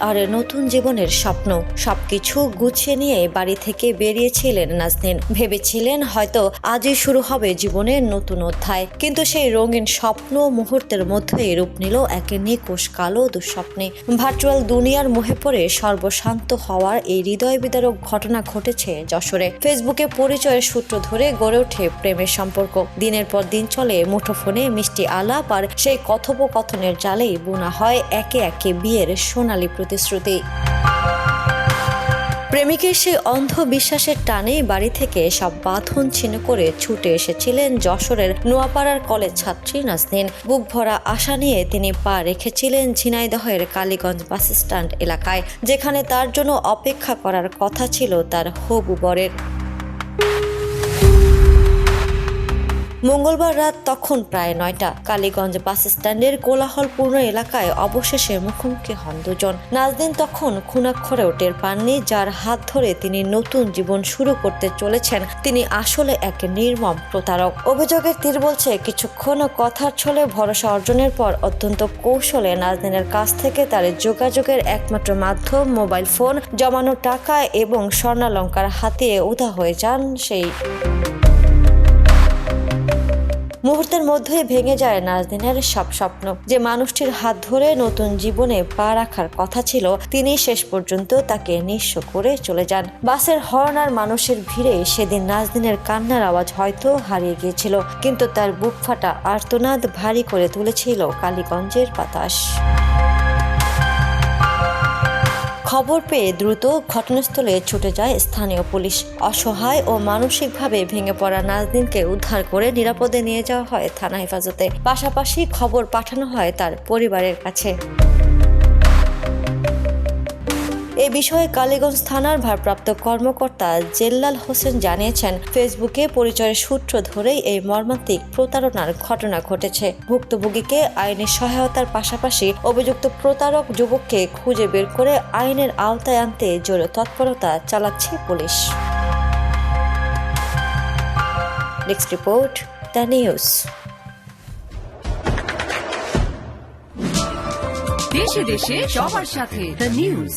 আর নতুন জীবনের স্বপ্ন সবকিছু গুছিয়ে নিয়ে বাড়ি থেকে বেরিয়েছিলেন নাজনীন। ভেবেছিলেন হয়তো আজই শুরু হবে জীবনের নতুন অধ্যায়, কিন্তু সেই রঙিন স্বপ্ন মুহূর্তের মধ্যেই রূপ নিল এক নিকোষ কালো দুঃস্বপ্নে। ভার্চুয়াল দুনিয়ার মোহে পড়ে সর্বশান্ত হওয়ার এই হৃদয় বিদারক ঘটনা ঘটেছে যশোরে। ফেসবুকে পরিচয়ের সূত্র ধরে গড়ে ওঠে প্রেমের সম্পর্ক। দিনের পর দিন চলে মুঠোফোনে মিষ্টি আলাপ, আর সেই কথোপকথনের জালেই বোনা হয় একে একে বিয়ের সোনালী প্রতিশ্রুতি। প্রেমিকের সেই অন্ধ বিশ্বাসের টানে বাড়ি থেকে সব বাঁধন ছিন্ন করে ছুটে এসেছিলেন যশোরের নোয়াপাড়ার কলেজ ছাত্রী নাজনীন। বুক ভরা আশা নিয়ে তিনি পা রেখেছিলেন ঝিনাইদহের কালীগঞ্জ বাসস্ট্যান্ড এলাকায়, যেখানে তার জন্য অপেক্ষা করার কথা ছিল তার হবু বরের। মঙ্গলবার রাত তখন প্রায় ৯টা। কালীগঞ্জ বাস স্ট্যান্ডের কোলাহলপূর্ণ এলাকায় অবশেষে মুখোমুখি হন দুজন। নাজনীন তখন খুনাক্ষরেও টের পাননি যার হাত ধরে তিনি নতুন জীবন শুরু করতে চলেছেন তিনি আসলে এক নির্মম প্রতারক। অভিযোগের তীর বলছে, কিছুক্ষণ কথার ছলে ভরসা অর্জনের পর অত্যন্ত কৌশলে নাজনীনের কাছ থেকে তার যোগাযোগের একমাত্র মাধ্যম মোবাইল ফোন, জমানো টাকা এবং স্বর্ণালংকার হাতিয়ে উধাও হয়ে যান সেই। মুহূর্তের মধ্যেই ভেঙে যায় নাজনীনের সব স্বপ্ন। যে মানুষটির হাত ধরে নতুন জীবনে পা রাখার কথা ছিল, তিনি শেষ পর্যন্ত তাকে নিঃস্ব করে চলে যান। বাসের হর্ন আর মানুষের ভিড়ে সেদিন নাজনীনের কান্নার আওয়াজ হয়তো হারিয়ে গিয়েছিল, কিন্তু তার বুক ফাটা আর্তনাদ ভারী করে তুলেছিল কালীগঞ্জের বাতাস। খবর পেয়ে দ্রুত ঘটনাস্থলে ছুটে যায় স্থানীয় পুলিশ। অসহায় ও মানসিকভাবে ভেঙে পড়া নাজনীনকে উদ্ধার করে নিরাপদে নিয়ে যাওয়া হয় থানা হেফাজতে। পাশাপাশি খবর পাঠানো হয় তার পরিবারের কাছে। এ বিষয়ে কালীগঞ্জ থানার ভারপ্রাপ্ত কর্মকর্তা জেল্লাল হোসেন জানিয়েছেন, ফেসবুকে পরিচয়ের সূত্র ধরেই এই মর্মান্তিক প্রতারণার ঘটনা ঘটেছে। ভুক্তভোগীকে আইনের সহায়তার পাশাপাশি অভিযুক্ত প্রতারক যুবককে খুঁজে বের করে আইনের আওতায় আনতে জোর তৎপরতা চালাচ্ছে police. Next report, the news. দেশে দেশে সবার সাথে, দ্য নিউজ।